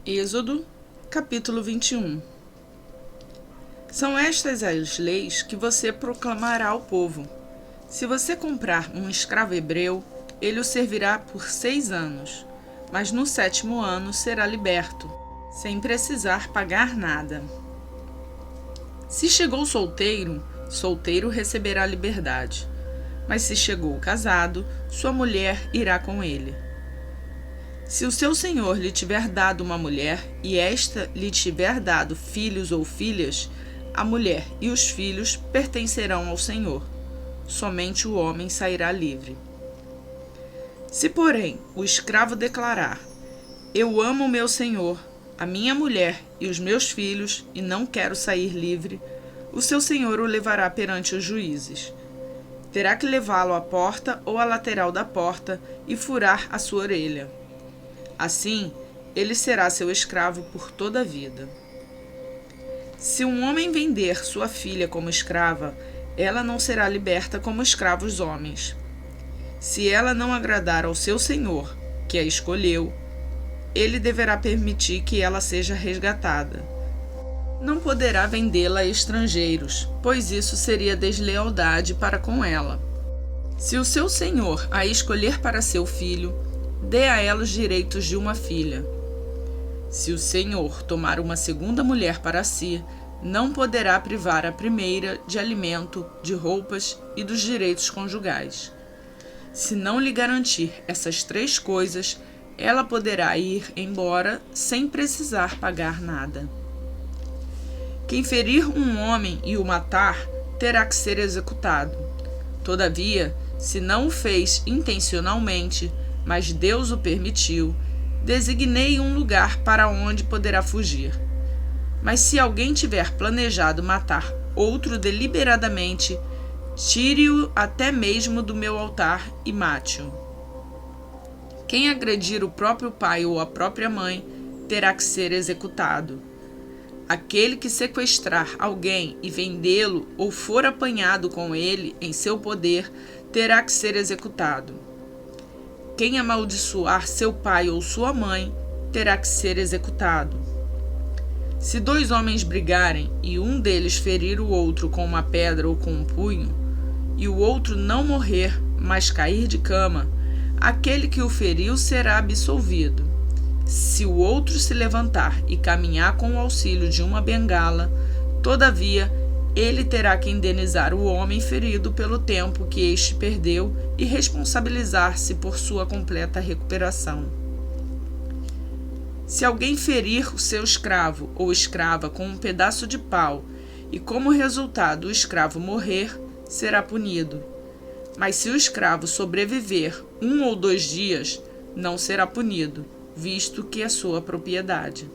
Êxodo, capítulo 21. São estas as leis que você proclamará ao povo. Se você comprar um escravo hebreu, ele o servirá por 6 anos, mas no 7º ano será liberto, sem precisar pagar nada. Se chegou solteiro, solteiro receberá liberdade, mas se chegou casado, sua mulher irá com ele. Se o seu senhor lhe tiver dado uma mulher, e esta lhe tiver dado filhos ou filhas, a mulher e os filhos pertencerão ao senhor. Somente o homem sairá livre. Se, porém, o escravo declarar: eu amo meu senhor, a minha mulher e os meus filhos, e não quero sair livre, o seu senhor o levará perante os juízes. Terá que levá-lo à porta ou à lateral da porta e furar a sua orelha. Assim, ele será seu escravo por toda a vida. Se um homem vender sua filha como escrava, ela não será liberta como escravos homens. Se ela não agradar ao seu senhor, que a escolheu, ele deverá permitir que ela seja resgatada. Não poderá vendê-la a estrangeiros, pois isso seria deslealdade para com ela. Se o seu senhor a escolher para seu filho, dê a ela os direitos de uma filha. Se o senhor tomar uma segunda mulher para si, não poderá privar a primeira de alimento, de roupas e dos direitos conjugais. Se não lhe garantir essas 3 coisas, ela poderá ir embora sem precisar pagar nada. Quem ferir um homem e o matar, terá que ser executado. Todavia, se não o fez intencionalmente, mas Deus o permitiu, designei um lugar para onde poderá fugir. Mas se alguém tiver planejado matar outro deliberadamente, tire-o até mesmo do meu altar e mate-o. Quem agredir o próprio pai ou a própria mãe, terá que ser executado. Aquele que sequestrar alguém e vendê-lo ou for apanhado com ele em seu poder, terá que ser executado. Quem amaldiçoar seu pai ou sua mãe, terá que ser executado. Se 2 homens brigarem e um deles ferir o outro com uma pedra ou com um punho, e o outro não morrer, mas cair de cama, aquele que o feriu será absolvido. Se o outro se levantar e caminhar com o auxílio de uma bengala, todavia, ele terá que indenizar o homem ferido pelo tempo que este perdeu e responsabilizar-se por sua completa recuperação. Se alguém ferir o seu escravo ou escrava com um pedaço de pau e, como resultado, o escravo morrer, será punido. Mas se o escravo sobreviver 1 ou 2 dias, não será punido, visto que é sua propriedade.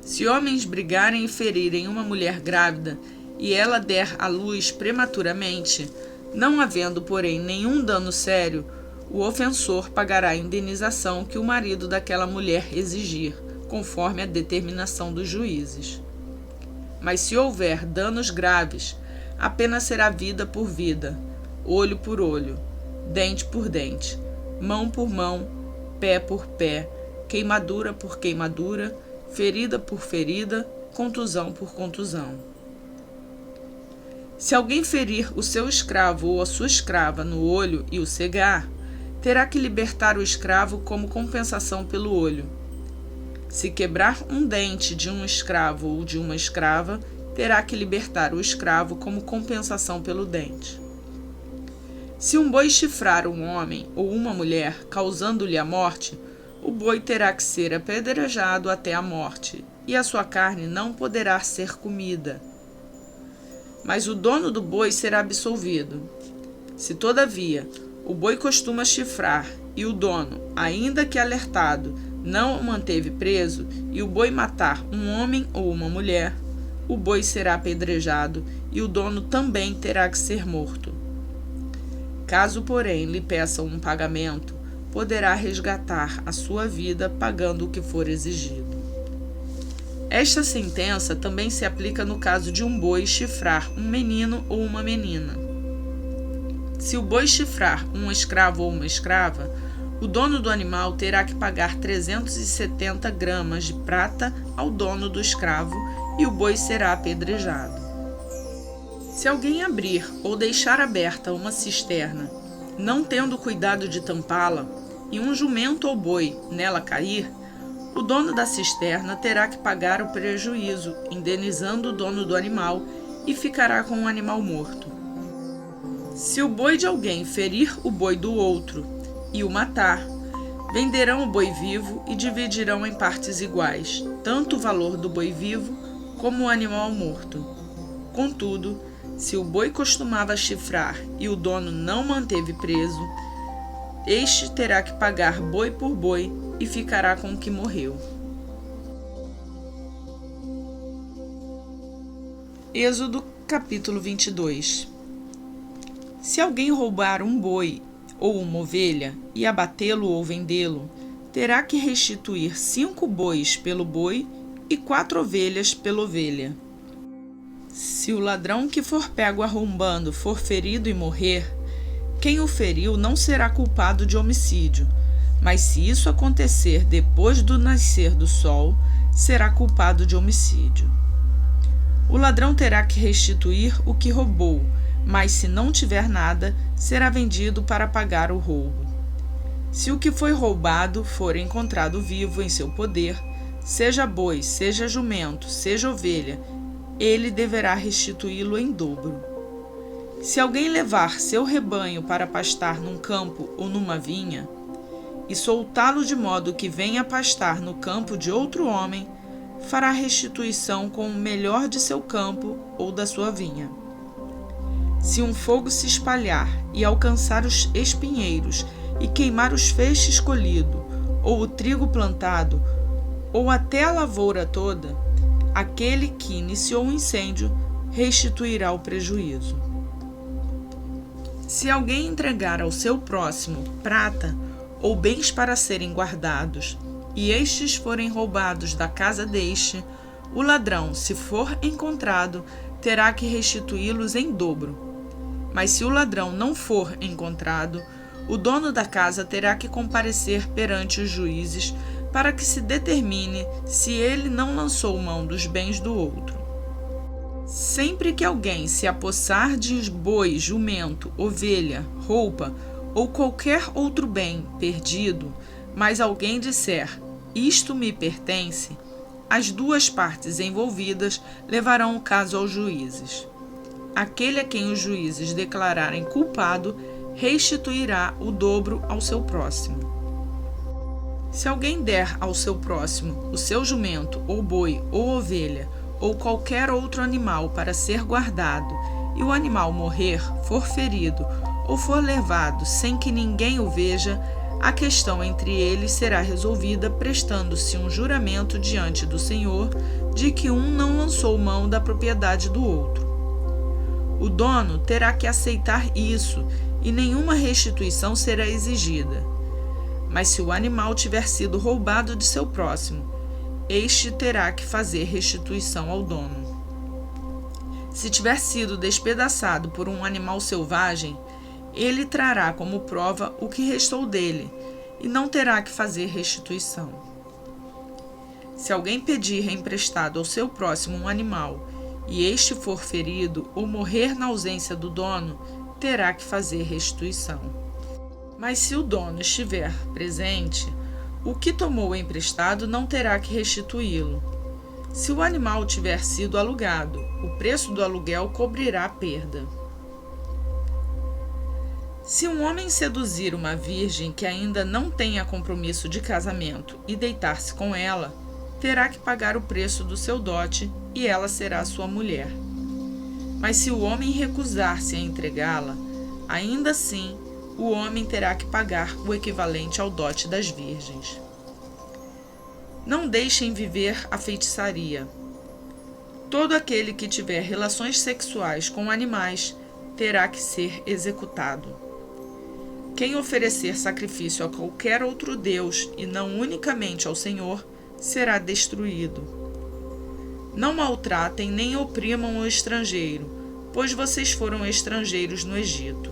Se homens brigarem e ferirem uma mulher grávida e ela der à luz prematuramente, não havendo, porém, nenhum dano sério, o ofensor pagará a indenização que o marido daquela mulher exigir, conforme a determinação dos juízes. Mas se houver danos graves, a pena será vida por vida, olho por olho, dente por dente, mão por mão, pé por pé, queimadura por queimadura, ferida por ferida, contusão por contusão. Se alguém ferir o seu escravo ou a sua escrava no olho e o cegar, terá que libertar o escravo como compensação pelo olho. Se quebrar um dente de um escravo ou de uma escrava, terá que libertar o escravo como compensação pelo dente. Se um boi chifrar um homem ou uma mulher, causando-lhe a morte, o boi terá que ser apedrejado até a morte, e a sua carne não poderá ser comida. Mas o dono do boi será absolvido. Se, todavia, o boi costuma chifrar, e o dono, ainda que alertado, não o manteve preso, e o boi matar um homem ou uma mulher, o boi será apedrejado, e o dono também terá que ser morto. Caso, porém, lhe peçam um pagamento, poderá resgatar a sua vida pagando o que for exigido. Esta sentença também se aplica no caso de um boi chifrar um menino ou uma menina. Se o boi chifrar um escravo ou uma escrava, o dono do animal terá que pagar 370 gramas de prata ao dono do escravo e o boi será apedrejado. Se alguém abrir ou deixar aberta uma cisterna, não tendo cuidado de tampá-la, e um jumento ou boi nela cair, o dono da cisterna terá que pagar o prejuízo, indenizando o dono do animal, e ficará com o animal morto. Se o boi de alguém ferir o boi do outro e o matar, venderão o boi vivo e dividirão em partes iguais, tanto o valor do boi vivo como o animal morto. Contudo, se o boi costumava chifrar e o dono não manteve preso, este terá que pagar boi por boi e ficará com o que morreu. Êxodo capítulo 22. Se alguém roubar um boi ou uma ovelha e abatê-lo ou vendê-lo, terá que restituir 5 bois pelo boi e 4 ovelhas pela ovelha. Se o ladrão que for pego arrombando for ferido e morrer, quem o feriu não será culpado de homicídio, mas se isso acontecer depois do nascer do sol, será culpado de homicídio. O ladrão terá que restituir o que roubou, mas se não tiver nada, será vendido para pagar o roubo. Se o que foi roubado for encontrado vivo em seu poder, seja boi, seja jumento, seja ovelha, ele deverá restituí-lo em dobro. Se alguém levar seu rebanho para pastar num campo ou numa vinha, e soltá-lo de modo que venha pastar no campo de outro homem, fará restituição com o melhor de seu campo ou da sua vinha. Se um fogo se espalhar e alcançar os espinheiros e queimar os feixes colhidos, ou o trigo plantado, ou até a lavoura toda, aquele que iniciou o incêndio restituirá o prejuízo. Se alguém entregar ao seu próximo prata ou bens para serem guardados, e estes forem roubados da casa deste, o ladrão, se for encontrado, terá que restituí-los em dobro. Mas se o ladrão não for encontrado, o dono da casa terá que comparecer perante os juízes para que se determine se ele não lançou mão dos bens do outro. Sempre que alguém se apossar de boi, jumento, ovelha, roupa ou qualquer outro bem perdido, mas alguém disser, isto me pertence, as duas partes envolvidas levarão o caso aos juízes. Aquele a quem os juízes declararem culpado restituirá o dobro ao seu próximo. Se alguém der ao seu próximo o seu jumento, ou boi, ou ovelha, ou qualquer outro animal para ser guardado, e o animal morrer, for ferido, ou for levado sem que ninguém o veja, a questão entre eles será resolvida prestando-se um juramento diante do Senhor de que um não lançou mão da propriedade do outro. O dono terá que aceitar isso e nenhuma restituição será exigida. Mas se o animal tiver sido roubado de seu próximo, este terá que fazer restituição ao dono. Se tiver sido despedaçado por um animal selvagem, ele trará como prova o que restou dele e não terá que fazer restituição. Se alguém pedir emprestado ao seu próximo um animal e este for ferido ou morrer na ausência do dono, terá que fazer restituição. Mas se o dono estiver presente, o que tomou emprestado não terá que restituí-lo. Se o animal tiver sido alugado, o preço do aluguel cobrirá a perda. Se um homem seduzir uma virgem que ainda não tenha compromisso de casamento e deitar-se com ela, terá que pagar o preço do seu dote e ela será sua mulher. Mas se o homem recusar-se a entregá-la, ainda assim o homem terá que pagar o equivalente ao dote das virgens. Não deixem viver a feitiçaria. Todo aquele que tiver relações sexuais com animais terá que ser executado. Quem oferecer sacrifício a qualquer outro Deus e não unicamente ao Senhor, será destruído. Não maltratem nem oprimam o estrangeiro, pois vocês foram estrangeiros no Egito.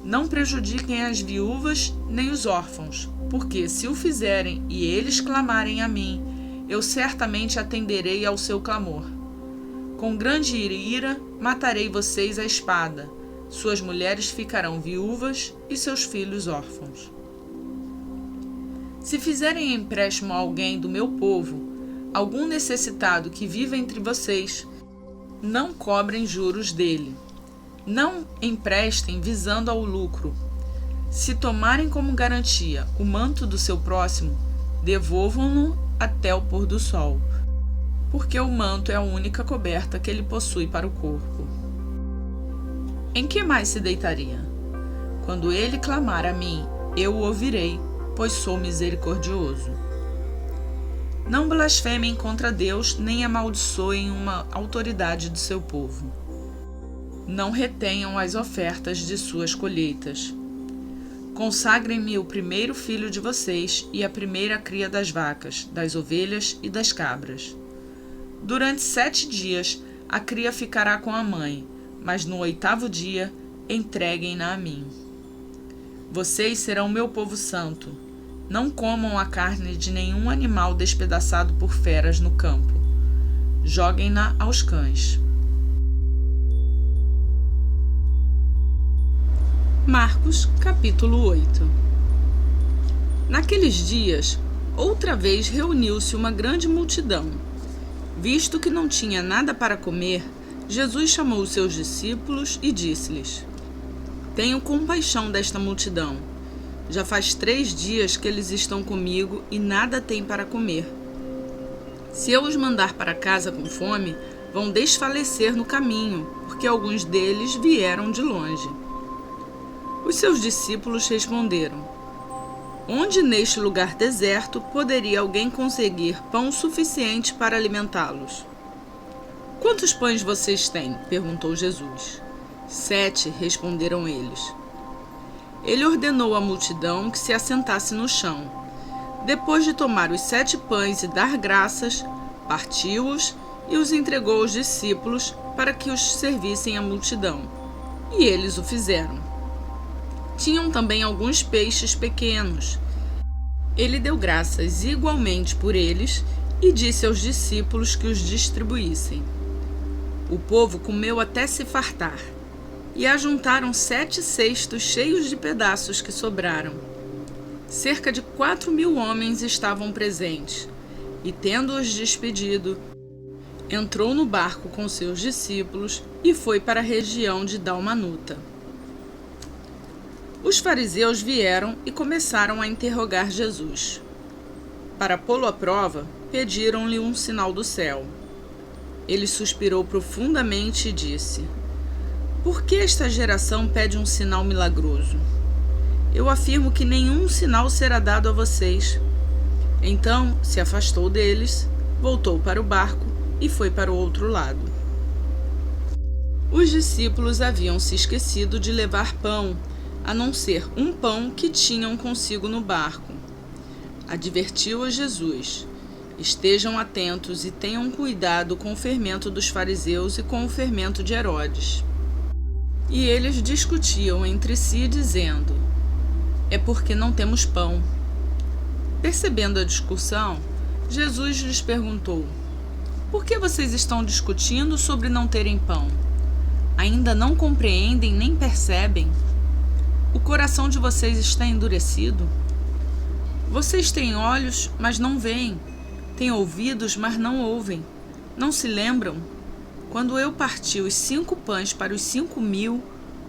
Não prejudiquem as viúvas nem os órfãos, porque se o fizerem e eles clamarem a mim, eu certamente atenderei ao seu clamor. Com grande ira matarei vocês à espada, suas mulheres ficarão viúvas e seus filhos órfãos. Se fizerem empréstimo a alguém do meu povo, algum necessitado que viva entre vocês, não cobrem juros dele. Não emprestem visando ao lucro. Se tomarem como garantia o manto do seu próximo, devolvam-no até o pôr do sol, porque o manto é a única coberta que ele possui para o corpo. Em que mais se deitaria? Quando ele clamar a mim, eu o ouvirei, pois sou misericordioso. Não blasfemem contra Deus, nem amaldiçoem uma autoridade do seu povo. Não retenham as ofertas de suas colheitas. Consagrem-me o primeiro filho de vocês e a primeira cria das vacas, das ovelhas e das cabras. Durante 7 dias a cria ficará com a mãe, mas no 8º dia entreguem-na a mim. Vocês serão meu povo santo. Não comam a carne de nenhum animal despedaçado por feras no campo. Joguem-na aos cães. Marcos, capítulo 8. Naqueles dias, outra vez reuniu-se uma grande multidão. Visto que não tinha nada para comer, Jesus chamou os seus discípulos e disse-lhes: Tenho compaixão desta multidão. Já faz 3 dias que eles estão comigo e nada têm para comer. Se eu os mandar para casa com fome, vão desfalecer no caminho, porque alguns deles vieram de longe. Os seus discípulos responderam: Onde neste lugar deserto poderia alguém conseguir pão suficiente para alimentá-los? Quantos pães vocês têm? Perguntou Jesus. 7, responderam eles. Ele ordenou à multidão que se assentasse no chão. Depois de tomar os 7 pães e dar graças, partiu-os e os entregou aos discípulos para que os servissem à multidão. E eles o fizeram. Tinham também alguns peixes pequenos. Ele deu graças igualmente por eles e disse aos discípulos que os distribuíssem. O povo comeu até se fartar, e ajuntaram 7 cestos cheios de pedaços que sobraram. Cerca de 4.000 homens estavam presentes, e tendo-os despedido, entrou no barco com seus discípulos e foi para a região de Dalmanuta. Os fariseus vieram e começaram a interrogar Jesus. Para pô-lo à prova, pediram-lhe um sinal do céu. Ele suspirou profundamente e disse: Por que esta geração pede um sinal milagroso? Eu afirmo que nenhum sinal será dado a vocês. Então se afastou deles, voltou para o barco e foi para o outro lado. Os discípulos haviam se esquecido de levar pão, a não ser um pão que tinham consigo no barco. Advertiu-a Jesus: Estejam atentos e tenham cuidado com o fermento dos fariseus e com o fermento de Herodes. E eles discutiam entre si, dizendo: É porque não temos pão. Percebendo a discussão, Jesus lhes perguntou: Por que vocês estão discutindo sobre não terem pão? Ainda não compreendem nem percebem? O coração de vocês está endurecido? Vocês têm olhos, mas não veem. Têm ouvidos, mas não ouvem. Não se lembram? Quando eu parti os 5 pães para os 5.000,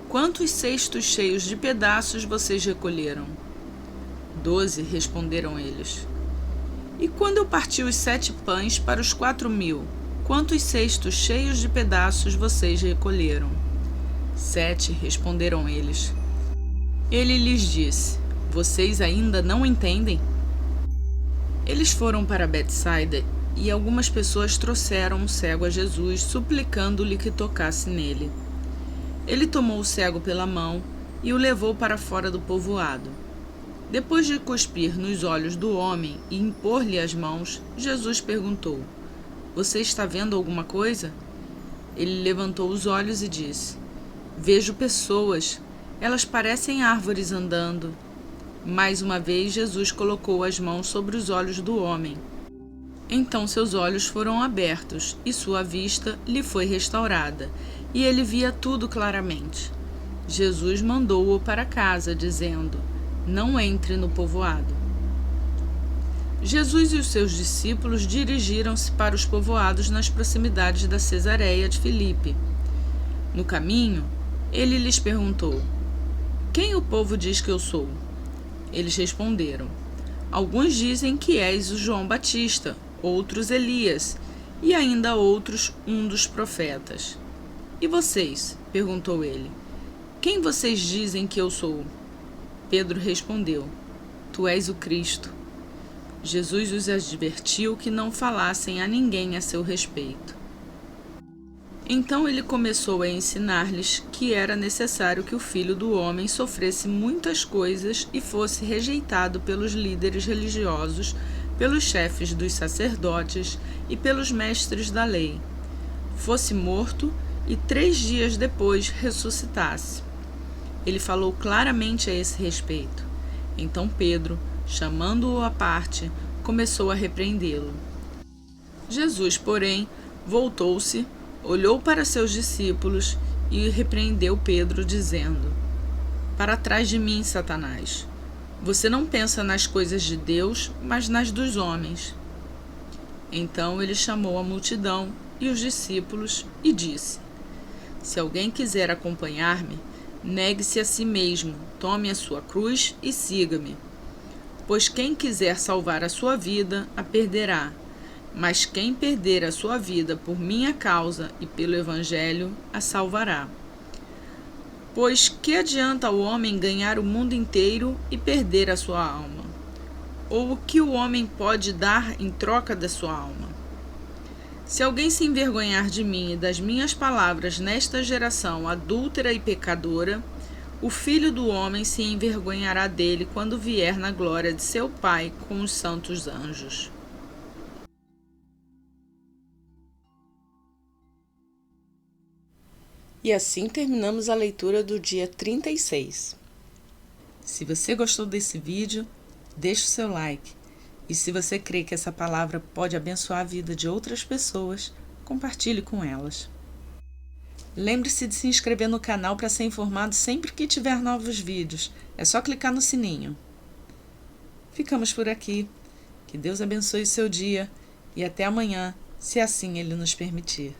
quantos cestos cheios de pedaços vocês recolheram? 12, responderam eles. E quando eu parti os 7 pães para os 4.000, quantos cestos cheios de pedaços vocês recolheram? 7, responderam eles. Ele lhes disse: Vocês ainda não entendem? Eles foram para Betsaida e algumas pessoas trouxeram um cego a Jesus, suplicando-lhe que tocasse nele. Ele tomou o cego pela mão e o levou para fora do povoado. Depois de cuspir nos olhos do homem e impor-lhe as mãos, Jesus perguntou: Você está vendo alguma coisa? Ele levantou os olhos e disse: Vejo pessoas. Elas parecem árvores andando. Mais uma vez, Jesus colocou as mãos sobre os olhos do homem. Então seus olhos foram abertos e sua vista lhe foi restaurada, e ele via tudo claramente. Jesus mandou-o para casa, dizendo: Não entre no povoado. Jesus e os seus discípulos dirigiram-se para os povoados nas proximidades da Cesareia de Filipe. No caminho, ele lhes perguntou: Quem o povo diz que eu sou? Eles responderam: Alguns dizem que és o João Batista, outros Elias, e ainda outros um dos profetas. E vocês? Perguntou ele. Quem vocês dizem que eu sou? Pedro respondeu: Tu és o Cristo. Jesus os advertiu que não falassem a ninguém a seu respeito. Então ele começou a ensinar-lhes que era necessário que o Filho do Homem sofresse muitas coisas e fosse rejeitado pelos líderes religiosos, pelos chefes dos sacerdotes e pelos mestres da lei. Fosse morto e 3 dias depois ressuscitasse. Ele falou claramente a esse respeito. Então Pedro, chamando-o à parte, começou a repreendê-lo. Jesus, porém, voltou-se, olhou para seus discípulos e repreendeu Pedro, dizendo: Para trás de mim, Satanás. Você não pensa nas coisas de Deus, mas nas dos homens. Então ele chamou a multidão e os discípulos e disse: Se alguém quiser acompanhar-me, negue-se a si mesmo, tome a sua cruz e siga-me. Pois quem quiser salvar a sua vida, a perderá. Mas quem perder a sua vida por minha causa e pelo Evangelho, a salvará. Pois que adianta o homem ganhar o mundo inteiro e perder a sua alma? Ou o que o homem pode dar em troca da sua alma? Se alguém se envergonhar de mim e das minhas palavras nesta geração adúltera e pecadora, o Filho do Homem se envergonhará dele quando vier na glória de seu Pai com os santos anjos. E assim terminamos a leitura do dia 36. Se você gostou desse vídeo, deixe o seu like. E se você crê que essa palavra pode abençoar a vida de outras pessoas, compartilhe com elas. Lembre-se de se inscrever no canal para ser informado sempre que tiver novos vídeos. É só clicar no sininho. Ficamos por aqui. Que Deus abençoe o seu dia e até amanhã, se assim Ele nos permitir.